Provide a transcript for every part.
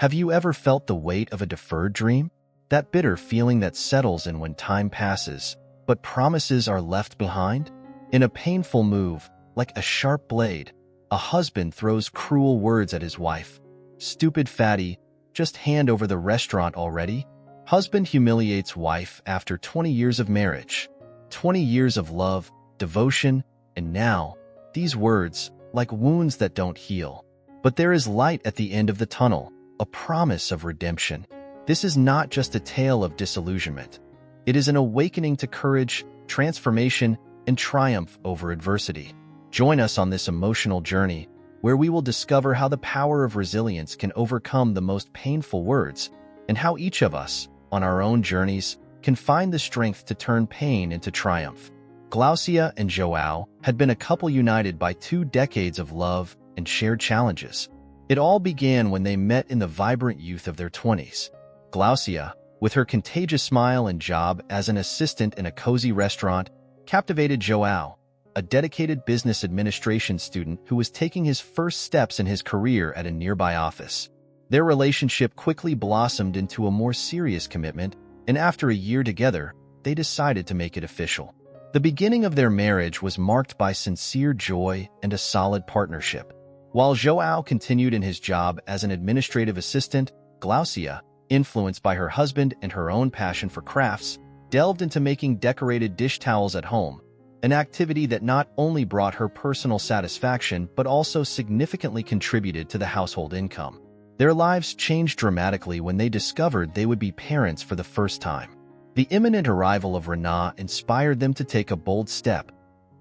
Have you ever felt the weight of a deferred dream? That bitter feeling that settles in when time passes, but promises are left behind? In a painful move, like a sharp blade, a husband throws cruel words at his wife. "Stupid fatty, just hand over the restaurant already." Husband humiliates wife after 20 years of marriage. 20 years of love, devotion, and now, these words, like wounds that don't heal. But there is light at the end of the tunnel, a promise of redemption. This is not just a tale of disillusionment. It is an awakening to courage, transformation, and triumph over adversity. Join us on this emotional journey, where we will discover how the power of resilience can overcome the most painful words, and how each of us, on our own journeys, can find the strength to turn pain into triumph. Glaucia and Joao had been a couple united by 2 decades of love and shared challenges. It all began when they met in the vibrant youth of their 20s. Glaucia, with her contagious smile and job as an assistant in a cozy restaurant, captivated Joao, a dedicated business administration student who was taking his first steps in his career at a nearby office. Their relationship quickly blossomed into a more serious commitment, and after a year together, they decided to make it official. The beginning of their marriage was marked by sincere joy and a solid partnership. While Joao continued in his job as an administrative assistant, Glaucia, influenced by her husband and her own passion for crafts, delved into making decorated dish towels at home, an activity that not only brought her personal satisfaction but also significantly contributed to the household income. Their lives changed dramatically when they discovered they would be parents for the first time. The imminent arrival of Renaa inspired them to take a bold step,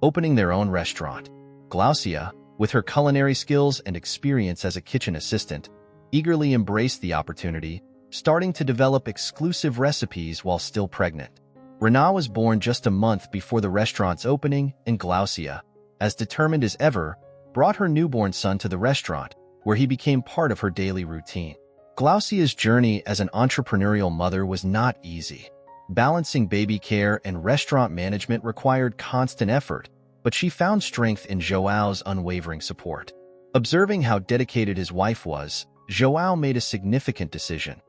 opening their own restaurant. Glaucia, with her culinary skills and experience as a kitchen assistant, eagerly embraced the opportunity, starting to develop exclusive recipes while still pregnant. Renaa was born just a month before the restaurant's opening, and Glaucia, as determined as ever, brought her newborn son to the restaurant, where he became part of her daily routine. Glaucia's journey as an entrepreneurial mother was not easy. Balancing baby care and restaurant management required constant effort, but she found strength in Joao's unwavering support. Observing how dedicated his wife was, Joao made a significant decision.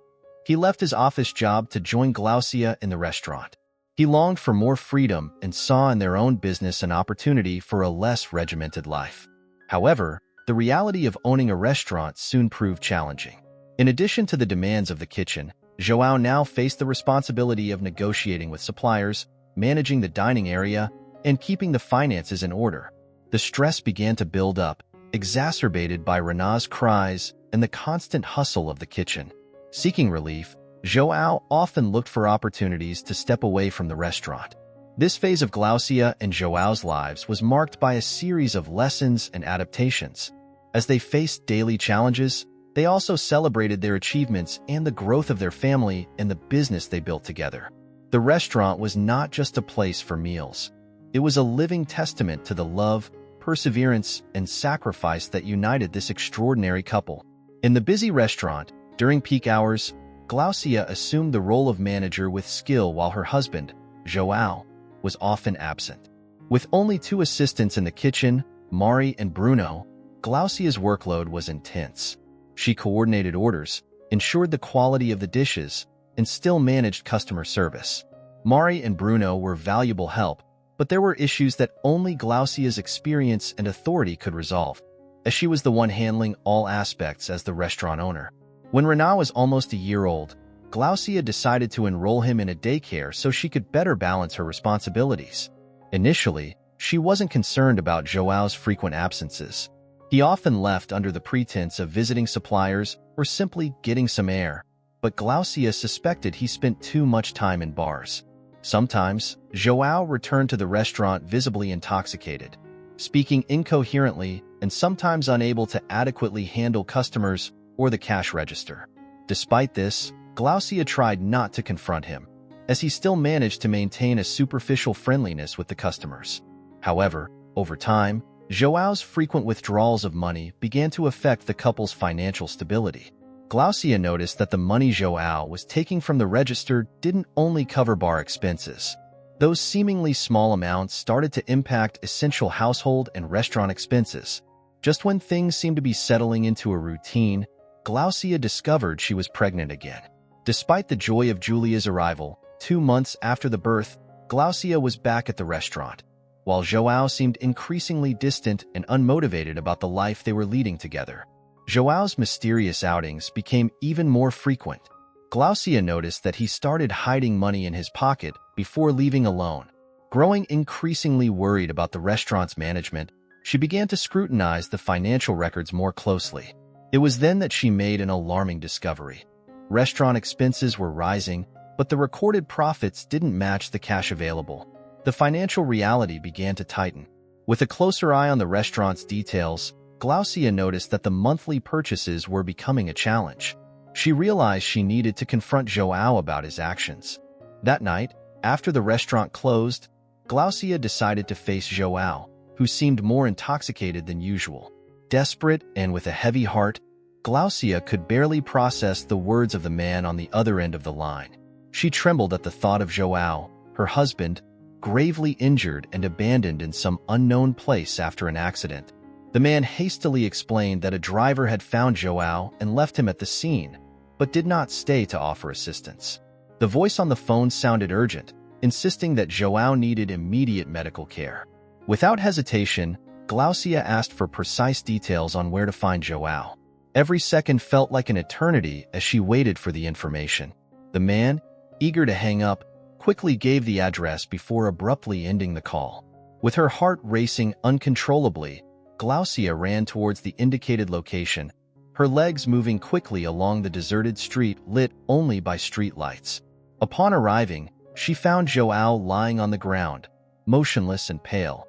He left his office job to join Glaucia in the restaurant. He longed for more freedom and saw in their own business an opportunity for a less regimented life. However, the reality of owning a restaurant soon proved challenging. In addition to the demands of the kitchen, Joao now faced the responsibility of negotiating with suppliers, managing the dining area, and keeping the finances in order. The stress began to build up, exacerbated by Renaa's cries and the constant hustle of the kitchen. Seeking relief, Joao often looked for opportunities to step away from the restaurant. This phase of Glaucia and Joao's lives was marked by a series of lessons and adaptations. As they faced daily challenges, they also celebrated their achievements and the growth of their family and the business they built together. The restaurant was not just a place for meals. It was a living testament to the love, perseverance, and sacrifice that united this extraordinary couple. In the busy restaurant, during peak hours, Glaucia assumed the role of manager with skill while her husband, Joao, was often absent. With only 2 assistants in the kitchen, Mari and Bruno, Glaucia's workload was intense. She coordinated orders, ensured the quality of the dishes, and still managed customer service. Mari and Bruno were valuable help, but there were issues that only Glaucia's experience and authority could resolve, as she was the one handling all aspects as the restaurant owner. When Renaa was almost a year old, Glaucia decided to enroll him in a daycare so she could better balance her responsibilities. Initially, she wasn't concerned about Joao's frequent absences. He often left under the pretense of visiting suppliers or simply getting some air, but Glaucia suspected he spent too much time in bars. Sometimes, Joao returned to the restaurant visibly intoxicated, speaking incoherently and sometimes unable to adequately handle customers or the cash register. Despite this, Glaucia tried not to confront him, as he still managed to maintain a superficial friendliness with the customers. However, over time, Joao's frequent withdrawals of money began to affect the couple's financial stability. Glaucia noticed that the money Joao was taking from the register didn't only cover bar expenses. Those seemingly small amounts started to impact essential household and restaurant expenses. Just when things seemed to be settling into a routine, Glaucia discovered she was pregnant again. Despite the joy of Julia's arrival, 2 months after the birth, Glaucia was back at the restaurant, while João seemed increasingly distant and unmotivated about the life they were leading together. João's mysterious outings became even more frequent. Glaucia noticed that he started hiding money in his pocket before leaving alone. Growing increasingly worried about the restaurant's management, she began to scrutinize the financial records more closely. It was then that she made an alarming discovery. Restaurant expenses were rising, but the recorded profits didn't match the cash available. The financial reality began to tighten. With a closer eye on the restaurant's details, Glaucia noticed that the monthly purchases were becoming a challenge. She realized she needed to confront João about his actions. That night, after the restaurant closed, Glaucia decided to face João, who seemed more intoxicated than usual. Desperate and with a heavy heart, Glaucia could barely process the words of the man on the other end of the line. She trembled at the thought of João, her husband, gravely injured and abandoned in some unknown place after an accident. The man hastily explained that a driver had found João and left him at the scene, but did not stay to offer assistance. The voice on the phone sounded urgent, insisting that João needed immediate medical care. Without hesitation, Glaucia asked for precise details on where to find João. Every second felt like an eternity as she waited for the information. The man, eager to hang up, quickly gave the address before abruptly ending the call. With her heart racing uncontrollably, Glaucia ran towards the indicated location, her legs moving quickly along the deserted street lit only by street lights. Upon arriving, she found João lying on the ground, motionless and pale,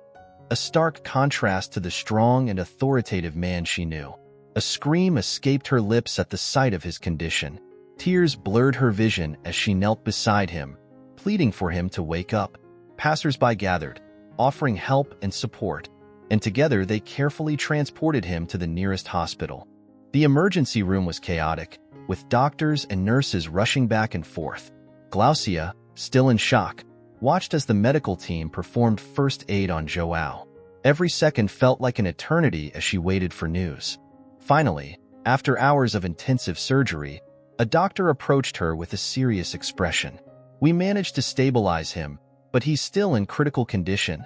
a stark contrast to the strong and authoritative man she knew. A scream escaped her lips at the sight of his condition. Tears blurred her vision as she knelt beside him, pleading for him to wake up. Passers-by gathered, offering help and support, and together they carefully transported him to the nearest hospital. The emergency room was chaotic, with doctors and nurses rushing back and forth. Glaucia, still in shock, watched as the medical team performed first aid on João. Every second felt like an eternity as she waited for news. Finally, after hours of intensive surgery, a doctor approached her with a serious expression. "We managed to stabilize him, but he's still in critical condition,"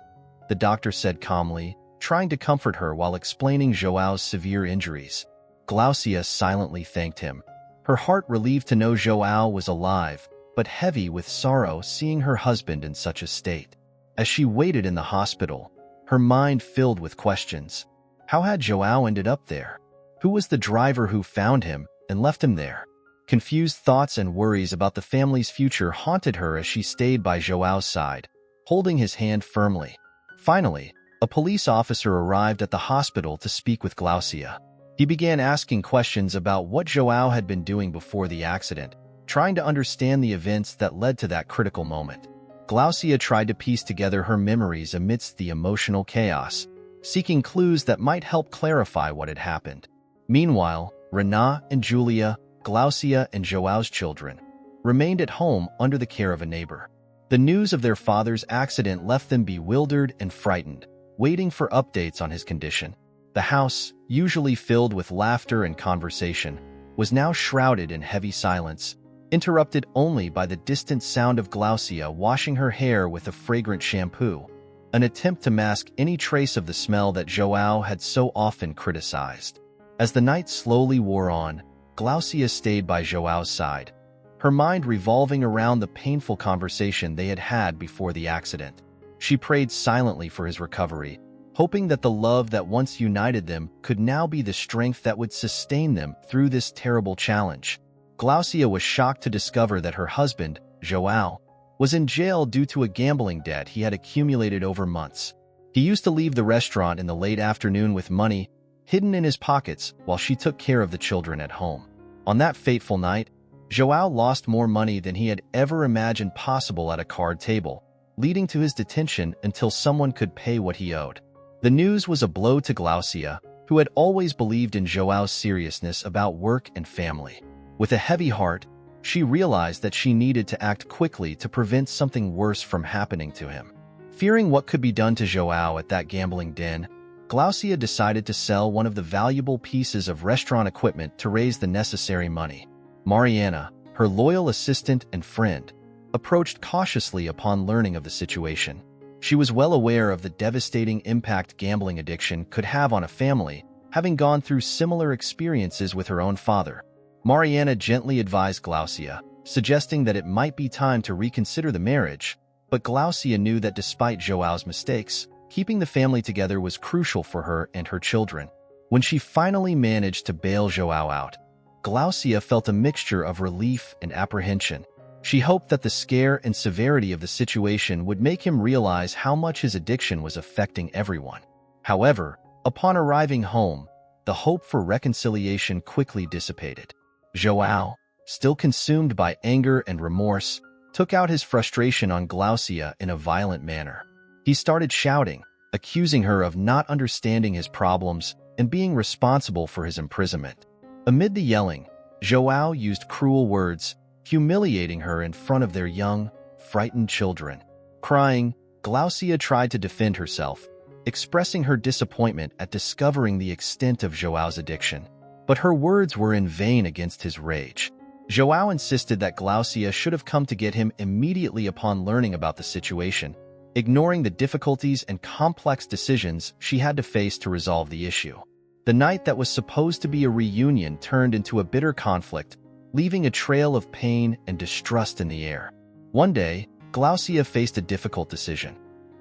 the doctor said calmly, trying to comfort her while explaining João's severe injuries. Glaucia silently thanked him, her heart relieved to know João was alive, but heavy with sorrow seeing her husband in such a state. As she waited in the hospital, her mind filled with questions. How had João ended up there? Who was the driver who found him and left him there? Confused thoughts and worries about the family's future haunted her as she stayed by João's side, holding his hand firmly. Finally, a police officer arrived at the hospital to speak with Glaucia. He began asking questions about what João had been doing before the accident, trying to understand the events that led to that critical moment. Glaucia tried to piece together her memories amidst the emotional chaos, seeking clues that might help clarify what had happened. Meanwhile, Rená and Julia, Glaucia and João's children, remained at home under the care of a neighbor. The news of their father's accident left them bewildered and frightened, waiting for updates on his condition. The house, usually filled with laughter and conversation, was now shrouded in heavy silence, interrupted only by the distant sound of Glaucia washing her hair with a fragrant shampoo, an attempt to mask any trace of the smell that João had so often criticized. As the night slowly wore on, Glaucia stayed by João's side, her mind revolving around the painful conversation they had had before the accident. She prayed silently for his recovery, hoping that the love that once united them could now be the strength that would sustain them through this terrible challenge. Glaucia was shocked to discover that her husband, João, was in jail due to a gambling debt he had accumulated over months. He used to leave the restaurant in the late afternoon with money hidden in his pockets while she took care of the children at home. On that fateful night, João lost more money than he had ever imagined possible at a card table, leading to his detention until someone could pay what he owed. The news was a blow to Glaucia, who had always believed in João's seriousness about work and family. With a heavy heart, she realized that she needed to act quickly to prevent something worse from happening to him. Fearing what could be done to João at that gambling den, Glaucia decided to sell one of the valuable pieces of restaurant equipment to raise the necessary money. Mariana, her loyal assistant and friend, approached cautiously upon learning of the situation. She was well aware of the devastating impact gambling addiction could have on a family, having gone through similar experiences with her own father. Mariana gently advised Glaucia, suggesting that it might be time to reconsider the marriage, but Glaucia knew that despite Joao's mistakes, keeping the family together was crucial for her and her children. When she finally managed to bail Joao out, Glaucia felt a mixture of relief and apprehension. She hoped that the scare and severity of the situation would make him realize how much his addiction was affecting everyone. However, upon arriving home, the hope for reconciliation quickly dissipated. Joao, still consumed by anger and remorse, took out his frustration on Glaucia in a violent manner. He started shouting, accusing her of not understanding his problems and being responsible for his imprisonment. Amid the yelling, Joao used cruel words, humiliating her in front of their young, frightened children. Crying, Glaucia tried to defend herself, expressing her disappointment at discovering the extent of Joao's addiction. But her words were in vain against his rage. Joao insisted that Glaucia should have come to get him immediately upon learning about the situation, ignoring the difficulties and complex decisions she had to face to resolve the issue. The night that was supposed to be a reunion turned into a bitter conflict, leaving a trail of pain and distrust in the air. One day, Glaucia faced a difficult decision: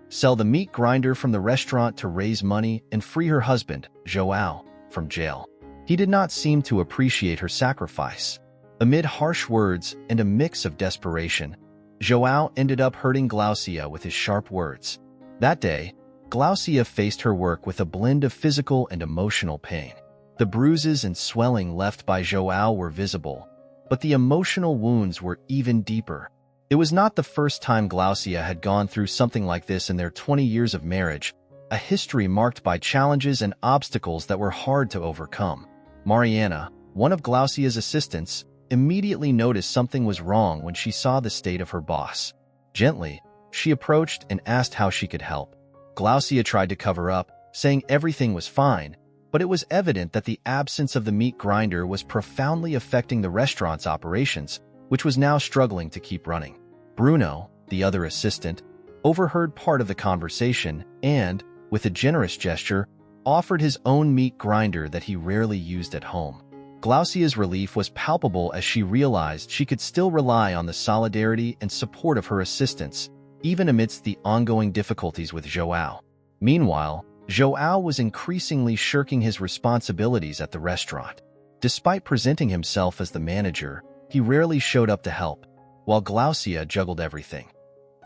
sell the meat grinder from the restaurant to raise money and free her husband, Joao, from jail. He did not seem to appreciate her sacrifice. Amid harsh words and a mix of desperation, Joao ended up hurting Glaucia with his sharp words. That day, Glaucia faced her work with a blend of physical and emotional pain. The bruises and swelling left by Joao were visible, but the emotional wounds were even deeper. It was not the first time Glaucia had gone through something like this in their 20 years of marriage, a history marked by challenges and obstacles that were hard to overcome. Mariana, one of Glaucia's assistants, immediately noticed something was wrong when she saw the state of her boss. Gently, she approached and asked how she could help. Glaucia tried to cover up, saying everything was fine, but it was evident that the absence of the meat grinder was profoundly affecting the restaurant's operations, which was now struggling to keep running. Bruno, the other assistant, overheard part of the conversation and, with a generous gesture, offered his own meat grinder that he rarely used at home. Glaucia's relief was palpable as she realized she could still rely on the solidarity and support of her assistants, even amidst the ongoing difficulties with Joao. Meanwhile, Joao was increasingly shirking his responsibilities at the restaurant. Despite presenting himself as the manager, he rarely showed up to help, while Glaucia juggled everything.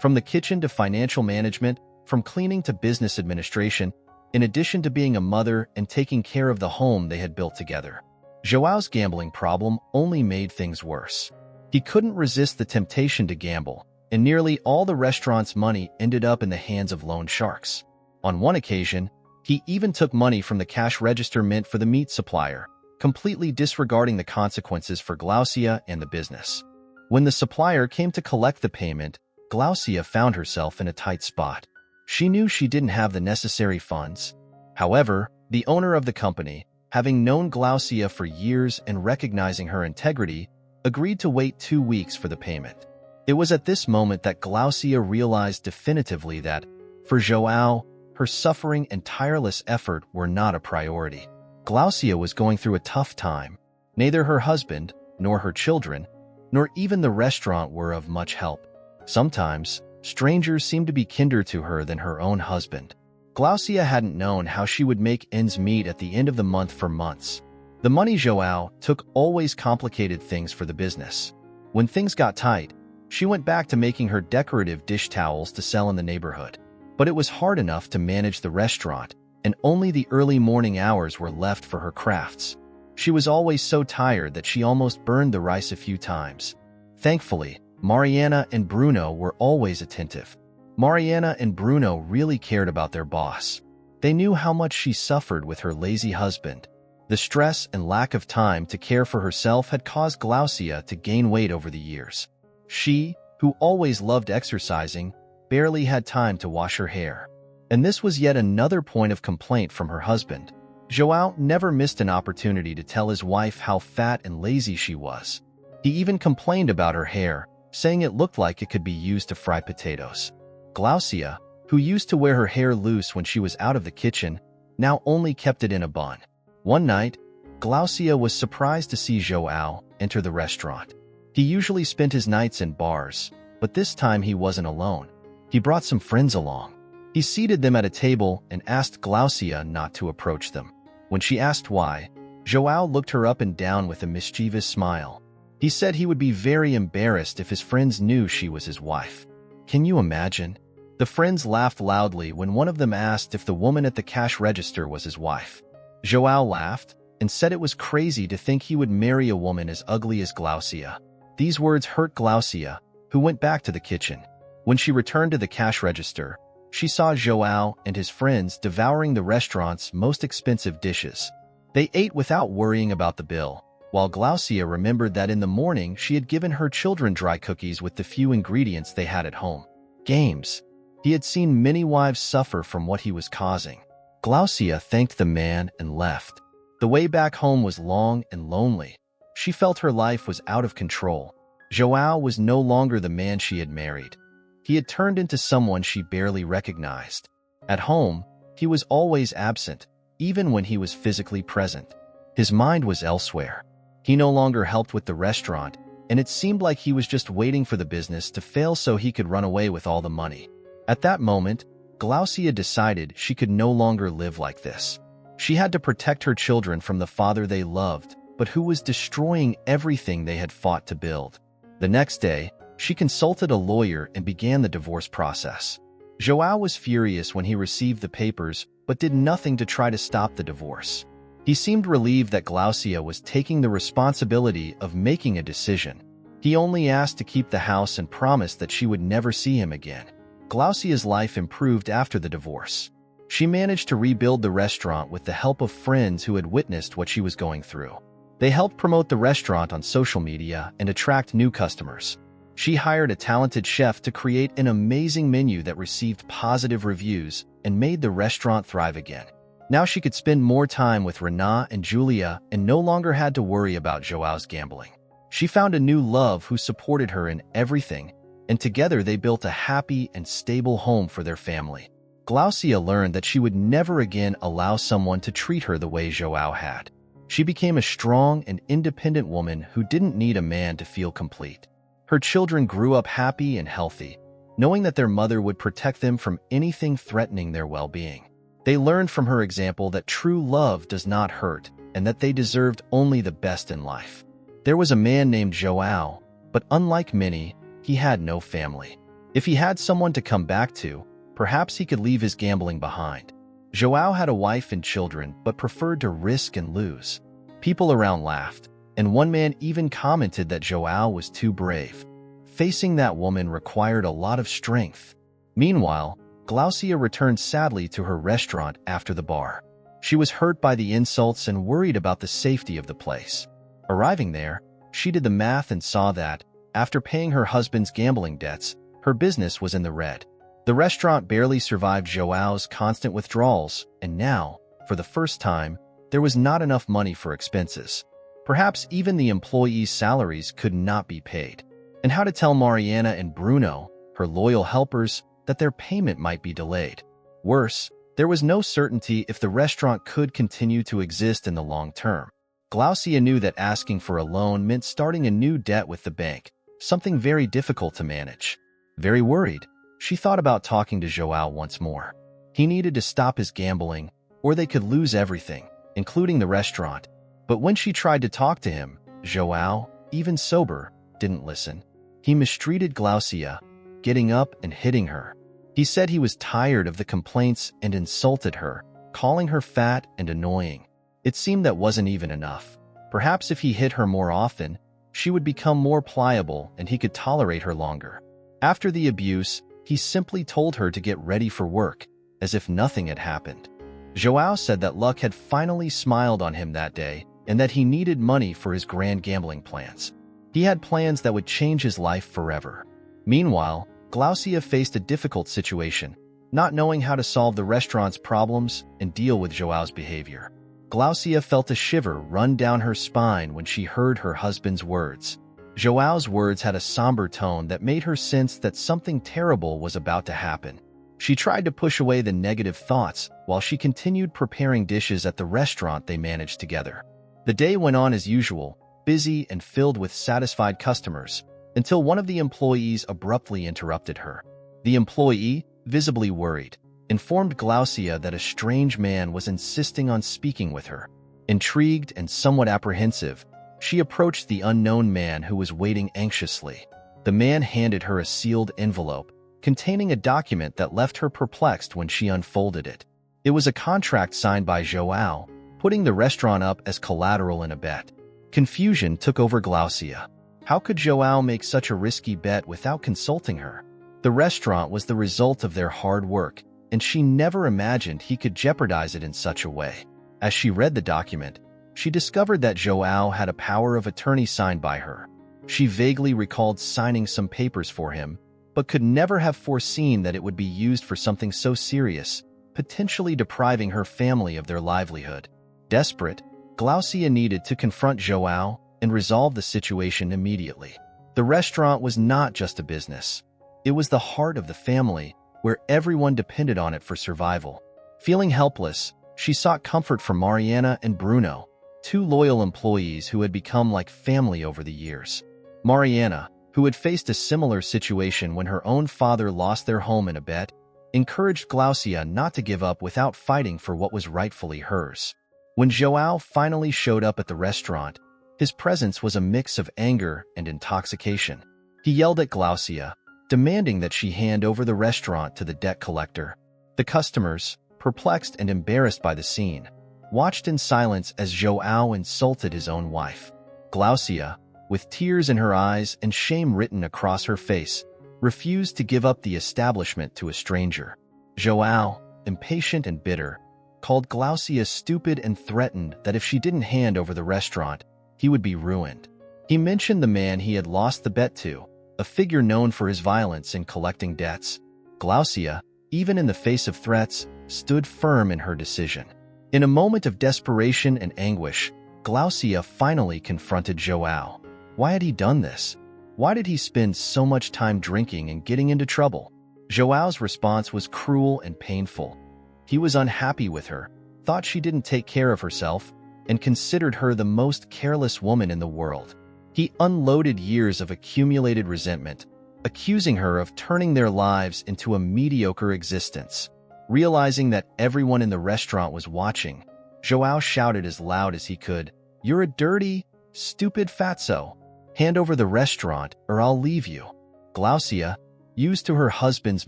From the kitchen to financial management, from cleaning to business administration, in addition to being a mother and taking care of the home they had built together. Joao's gambling problem only made things worse. He couldn't resist the temptation to gamble, and nearly all the restaurant's money ended up in the hands of loan sharks. On one occasion, he even took money from the cash register meant for the meat supplier, completely disregarding the consequences for Glaucia and the business. When the supplier came to collect the payment, Glaucia found herself in a tight spot. She knew she didn't have the necessary funds. However, the owner of the company, having known Glaucia for years and recognizing her integrity, agreed to wait 2 weeks for the payment. It was at this moment that Glaucia realized definitively that, for Joao, her suffering and tireless effort were not a priority. Glaucia was going through a tough time. Neither her husband, nor her children, nor even the restaurant were of much help. Sometimes, strangers seemed to be kinder to her than her own husband. Glaucia hadn't known how she would make ends meet at the end of the month for months. The money Joao took always complicated things for the business. When things got tight, she went back to making her decorative dish towels to sell in the neighborhood. But it was hard enough to manage the restaurant, and only the early morning hours were left for her crafts. She was always so tired that she almost burned the rice a few times. Thankfully, Mariana and Bruno were always attentive. Mariana and Bruno really cared about their boss. They knew how much she suffered with her lazy husband. The stress and lack of time to care for herself had caused Glaucia to gain weight over the years. She, who always loved exercising, barely had time to wash her hair. And this was yet another point of complaint from her husband. João never missed an opportunity to tell his wife how fat and lazy she was. He even complained about her hair, saying it looked like it could be used to fry potatoes. Glaucia, who used to wear her hair loose when she was out of the kitchen, now only kept it in a bun. One night, Glaucia was surprised to see João enter the restaurant. He usually spent his nights in bars, but this time he wasn't alone. He brought some friends along. He seated them at a table and asked Glaucia not to approach them. When she asked why, João looked her up and down with a mischievous smile. He said he would be very embarrassed if his friends knew she was his wife. Can you imagine? The friends laughed loudly when one of them asked if the woman at the cash register was his wife. João laughed and said it was crazy to think he would marry a woman as ugly as Glaucia. These words hurt Glaucia, who went back to the kitchen. When she returned to the cash register, she saw João and his friends devouring the restaurant's most expensive dishes. They ate without worrying about the bill, while Glaucia remembered that in the morning she had given her children dry cookies with the few ingredients they had at home. Games. He had seen many wives suffer from what he was causing. Glaucia thanked the man and left. The way back home was long and lonely. She felt her life was out of control. João was no longer the man she had married. He had turned into someone she barely recognized. At home, he was always absent, even when he was physically present. His mind was elsewhere. He no longer helped with the restaurant, and it seemed like he was just waiting for the business to fail so he could run away with all the money. At that moment, Glaucia decided she could no longer live like this. She had to protect her children from the father they loved, but who was destroying everything they had fought to build. The next day, she consulted a lawyer and began the divorce process. João was furious when he received the papers, but did nothing to try to stop the divorce. He seemed relieved that Glaucia was taking the responsibility of making a decision. He only asked to keep the house and promised that she would never see him again. Glaucia's life improved after the divorce. She managed to rebuild the restaurant with the help of friends who had witnessed what she was going through. They helped promote the restaurant on social media and attract new customers. She hired a talented chef to create an amazing menu that received positive reviews and made the restaurant thrive again. Now she could spend more time with Renaa and Julia and no longer had to worry about João's gambling. She found a new love who supported her in everything, and together they built a happy and stable home for their family. Glaucia learned that she would never again allow someone to treat her the way João had. She became a strong and independent woman who didn't need a man to feel complete. Her children grew up happy and healthy, knowing that their mother would protect them from anything threatening their well-being. They learned from her example that true love does not hurt and that they deserved only the best in life. There was a man named João, but unlike many, he had no family. If he had someone to come back to, perhaps he could leave his gambling behind. João had a wife and children, but preferred to risk and lose. People around laughed, and one man even commented that João was too brave. Facing that woman required a lot of strength. Meanwhile, Glaucia returned sadly to her restaurant after the bar. She was hurt by the insults and worried about the safety of the place. Arriving there, she did the math and saw that, after paying her husband's gambling debts, her business was in the red. The restaurant barely survived João's constant withdrawals, and now, for the first time, there was not enough money for expenses. Perhaps even the employees' salaries could not be paid. And how to tell Mariana and Bruno, her loyal helpers, that their payment might be delayed. Worse, there was no certainty if the restaurant could continue to exist in the long term. Glaucia knew that asking for a loan meant starting a new debt with the bank, something very difficult to manage. Very worried, she thought about talking to João once more. He needed to stop his gambling, or they could lose everything, including the restaurant. But when she tried to talk to him, João, even sober, didn't listen. He mistreated Glaucia, getting up and hitting her. He said he was tired of the complaints and insulted her, calling her fat and annoying. It seemed that wasn't even enough. Perhaps if he hit her more often, she would become more pliable and he could tolerate her longer. After the abuse, he simply told her to get ready for work, as if nothing had happened. João said that luck had finally smiled on him that day and that he needed money for his grand gambling plans. He had plans that would change his life forever. Meanwhile, Glaucia faced a difficult situation. not knowing how to solve the restaurant's problems and deal with Joao's behavior. Glaucia felt a shiver run down her spine when she heard her husband's words. Joao's words had a somber tone that made her sense that something terrible was about to happen. She tried to push away the negative thoughts while she continued preparing dishes at the restaurant they managed together. The day went on as usual, busy and filled with satisfied customers, until one of the employees abruptly interrupted her. The employee, visibly worried, informed Glaucia that a strange man was insisting on speaking with her. Intrigued and somewhat apprehensive, she approached the unknown man who was waiting anxiously. The man handed her a sealed envelope containing a document that left her perplexed when she unfolded it. It was a contract signed by Joao, putting the restaurant up as collateral in a bet. Confusion took over Glaucia. How could Joao make such a risky bet without consulting her? The restaurant was the result of their hard work, and she never imagined he could jeopardize it in such a way. As she read the document, she discovered that Joao had a power of attorney signed by her. She vaguely recalled signing some papers for him, but could never have foreseen that it would be used for something so serious, potentially depriving her family of their livelihood. Desperate, Glaucia needed to confront Joao and resolve the situation immediately. The restaurant was not just a business. It was the heart of the family, where everyone depended on it for survival. Feeling helpless, she sought comfort from Mariana and Bruno, two loyal employees who had become like family over the years. Mariana, who had faced a similar situation when her own father lost their home in a bet, encouraged Glaucia not to give up without fighting for what was rightfully hers. When Joao finally showed up at the restaurant, his presence was a mix of anger and intoxication. He yelled at Glaucia, demanding that she hand over the restaurant to the debt collector. The customers, perplexed and embarrassed by the scene, watched in silence as Joao insulted his own wife. Glaucia, with tears in her eyes and shame written across her face, refused to give up the establishment to a stranger. Joao, impatient and bitter, called Glaucia stupid and threatened that if she didn't hand over the restaurant, he would be ruined. He mentioned the man he had lost the bet to, a figure known for his violence in collecting debts. Glaucia, even in the face of threats, stood firm in her decision. In a moment of desperation and anguish, Glaucia finally confronted Joao. Why had he done this? Why did he spend so much time drinking and getting into trouble? Joao's response was cruel and painful. He was unhappy with her, thought she didn't take care of herself, and considered her the most careless woman in the world. He unloaded years of accumulated resentment, accusing her of turning their lives into a mediocre existence. Realizing that everyone in the restaurant was watching, Joao shouted as loud as he could, "You're a dirty, stupid fatso. Hand over the restaurant or I'll leave you." Glaucia, used to her husband's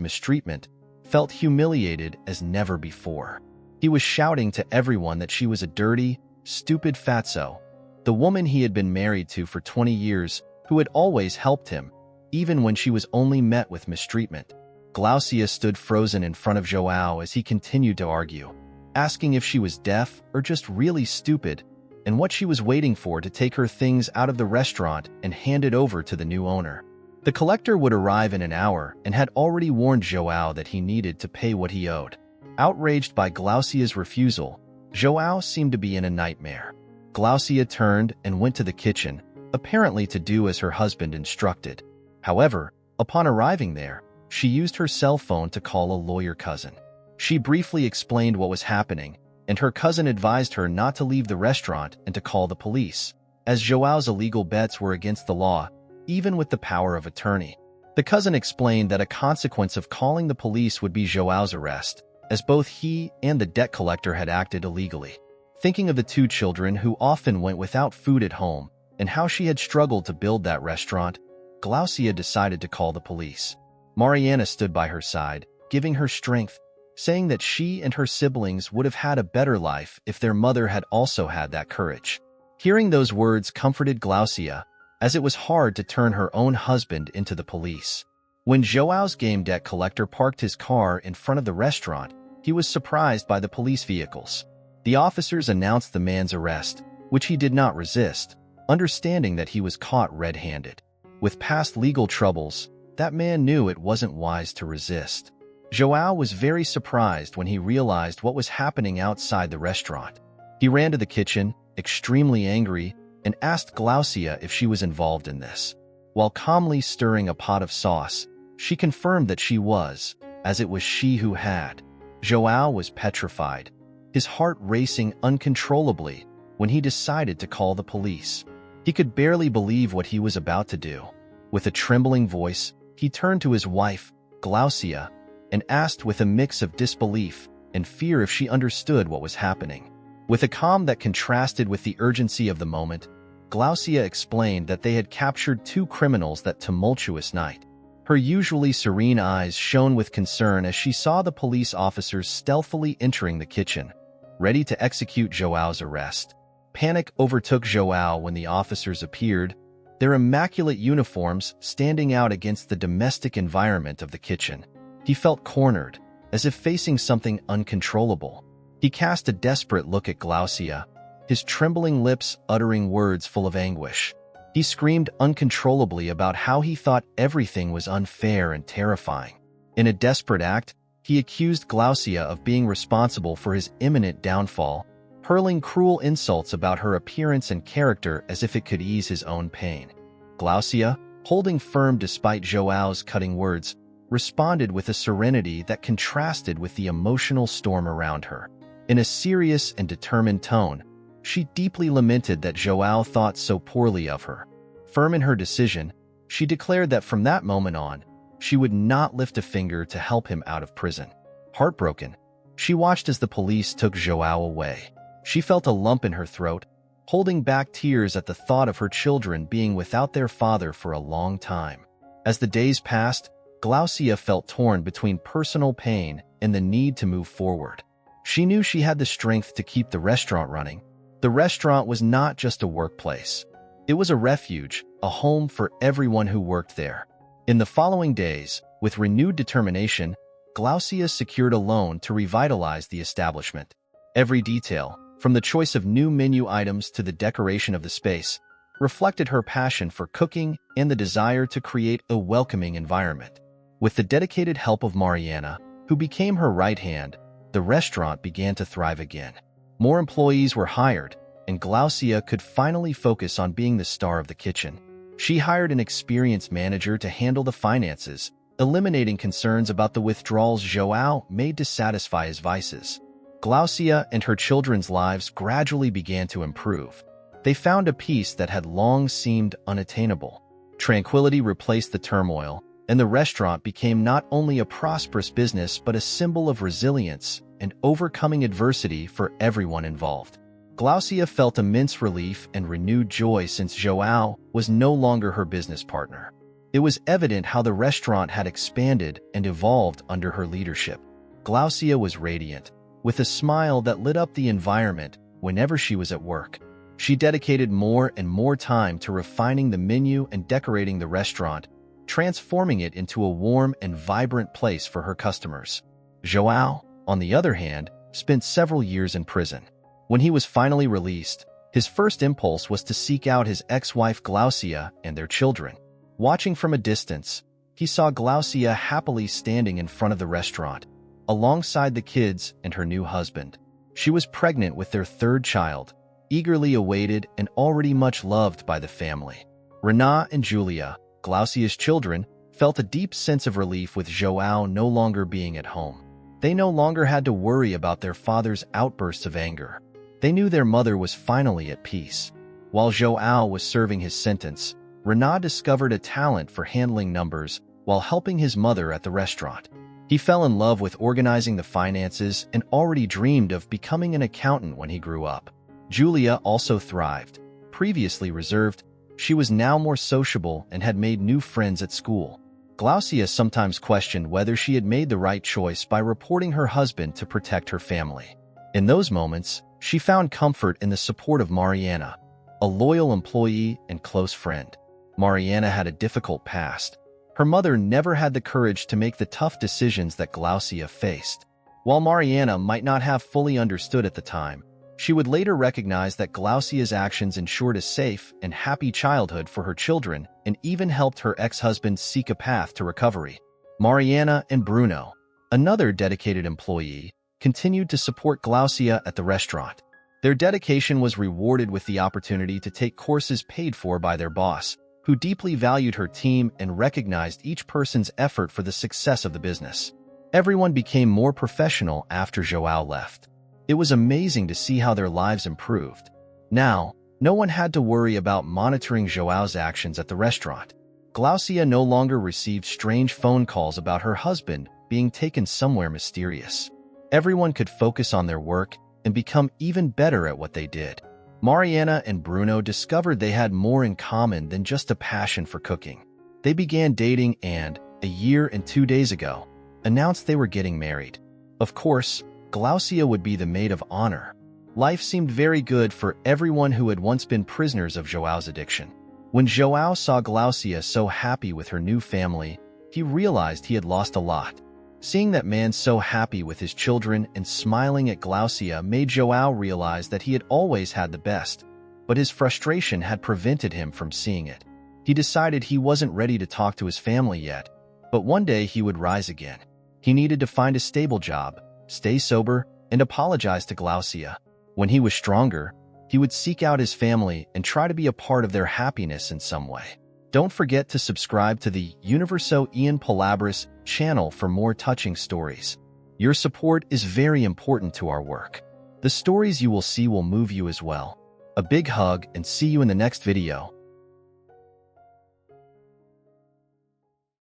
mistreatment, felt humiliated as never before. He was shouting to everyone that she was a dirty, stupid fatso, the woman he had been married to for 20 years, who had always helped him, even when she was only met with mistreatment. Glaucia stood frozen in front of Joao as he continued to argue, asking if she was deaf or just really stupid, and what she was waiting for to take her things out of the restaurant and hand it over to the new owner. The collector would arrive in an hour and had already warned Joao that he needed to pay what he owed. Outraged by Glaucia's refusal, Joao seemed to be in a nightmare. Glaucia turned and went to the kitchen, apparently to do as her husband instructed. However, upon arriving there, she used her cell phone to call a lawyer cousin. She briefly explained what was happening, and her cousin advised her not to leave the restaurant and to call the police, as Joao's illegal bets were against the law, even with the power of attorney. The cousin explained that a consequence of calling the police would be Joao's arrest, as both he and the debt collector had acted illegally. Thinking of the two children who often went without food at home and how she had struggled to build that restaurant, Glaucia decided to call the police. Mariana stood by her side, giving her strength, saying that she and her siblings would have had a better life if their mother had also had that courage. Hearing those words comforted Glaucia, as it was hard to turn her own husband into the police. When Joao's game debt collector parked his car in front of the restaurant, he was surprised by the police vehicles. The officers announced the man's arrest, which he did not resist, understanding that he was caught red-handed. With past legal troubles, that man knew it wasn't wise to resist. Joao was very surprised when he realized what was happening outside the restaurant. He ran to the kitchen, extremely angry, and asked Glaucia if she was involved in this. While calmly stirring a pot of sauce, she confirmed that she was, as it was she who had. Joao was petrified, his heart racing uncontrollably when he decided to call the police. He could barely believe what he was about to do. With a trembling voice, he turned to his wife, Glaucia, and asked with a mix of disbelief and fear if she understood what was happening. With a calm that contrasted with the urgency of the moment, Glaucia explained that they had captured 2 criminals that tumultuous night. Her usually serene eyes shone with concern as she saw the police officers stealthily entering the kitchen, ready to execute Joao's arrest. Panic overtook Joao when the officers appeared, their immaculate uniforms standing out against the domestic environment of the kitchen. He felt cornered, as if facing something uncontrollable. He cast a desperate look at Glaucia, his trembling lips uttering words full of anguish. He screamed uncontrollably about how he thought everything was unfair and terrifying. In a desperate act, he accused Glaucia of being responsible for his imminent downfall, hurling cruel insults about her appearance and character as if it could ease his own pain. Glaucia, holding firm despite Joao's cutting words, responded with a serenity that contrasted with the emotional storm around her. In a serious and determined tone, she deeply lamented that Joao thought so poorly of her. Firm in her decision, she declared that from that moment on, she would not lift a finger to help him out of prison. Heartbroken, she watched as the police took Joao away. She felt a lump in her throat, holding back tears at the thought of her children being without their father for a long time. As the days passed, Glaucia felt torn between personal pain and the need to move forward. She knew she had the strength to keep the restaurant running. The restaurant was not just a workplace. It was a refuge, a home for everyone who worked there. In the following days, with renewed determination, Glaucia secured a loan to revitalize the establishment. Every detail, from the choice of new menu items to the decoration of the space, reflected her passion for cooking and the desire to create a welcoming environment. With the dedicated help of Mariana, who became her right hand, the restaurant began to thrive again. More employees were hired, and Glaucia could finally focus on being the star of the kitchen. She hired an experienced manager to handle the finances, eliminating concerns about the withdrawals Joao made to satisfy his vices. Glaucia and her children's lives gradually began to improve. They found a peace that had long seemed unattainable. Tranquility replaced the turmoil, and the restaurant became not only a prosperous business but a symbol of resilience and overcoming adversity for everyone involved. Glaucia felt immense relief and renewed joy since Joao was no longer her business partner. It was evident how the restaurant had expanded and evolved under her leadership. Glaucia was radiant, with a smile that lit up the environment whenever she was at work. She dedicated more and more time to refining the menu and decorating the restaurant, transforming it into a warm and vibrant place for her customers. Joao, on the other hand, spent several years in prison. When he was finally released, his first impulse was to seek out his ex-wife Glaucia and their children. Watching from a distance, he saw Glaucia happily standing in front of the restaurant, alongside the kids and her new husband. She was pregnant with their 3rd child, eagerly awaited and already much loved by the family. Renaa and Julia, Glaucia's children, felt a deep sense of relief with Joao no longer being at home. They no longer had to worry about their father's outbursts of anger. They knew their mother was finally at peace. While Joao was serving his sentence, Renaa discovered a talent for handling numbers while helping his mother at the restaurant. He fell in love with organizing the finances and already dreamed of becoming an accountant when he grew up. Julia also thrived. Previously reserved, she was now more sociable and had made new friends at school. Glaucia sometimes questioned whether she had made the right choice by reporting her husband to protect her family. In those moments, she found comfort in the support of Mariana, a loyal employee and close friend. Mariana had a difficult past. Her mother never had the courage to make the tough decisions that Glaucia faced. While Mariana might not have fully understood at the time, she would later recognize that Glaucia's actions ensured a safe and happy childhood for her children and even helped her ex-husband seek a path to recovery. Mariana and Bruno, Another dedicated employee continued to support Glaucia at the restaurant. Their dedication was rewarded with the opportunity to take courses paid for by their boss, who deeply valued her team and recognized each person's effort for the success of the business. Everyone became more professional after Joao left. It was amazing to see how their lives improved. Now, no one had to worry about monitoring Joao's actions at the restaurant. Glaucia no longer received strange phone calls about her husband being taken somewhere mysterious. Everyone could focus on their work and become even better at what they did. Mariana and Bruno discovered they had more in common than just a passion for cooking. They began dating and, a year and 2 days ago, announced they were getting married. Of course, Glaucia would be the maid of honor. Life seemed very good for everyone who had once been prisoners of Joao's addiction. When Joao saw Glaucia so happy with her new family, he realized he had lost a lot. Seeing that man so happy with his children and smiling at Glaucia made Joao realize that he had always had the best, but his frustration had prevented him from seeing it. He decided he wasn't ready to talk to his family yet, but one day he would rise again. He needed to find a stable job, stay sober, and apologize to Glaucia. When he was stronger, he would seek out his family and try to be a part of their happiness in some way. Don't forget to subscribe to the Universo Ian Palabras channel for more touching stories. Your support is very important to our work. The stories you will see will move you as well. A big hug and see you in the next video.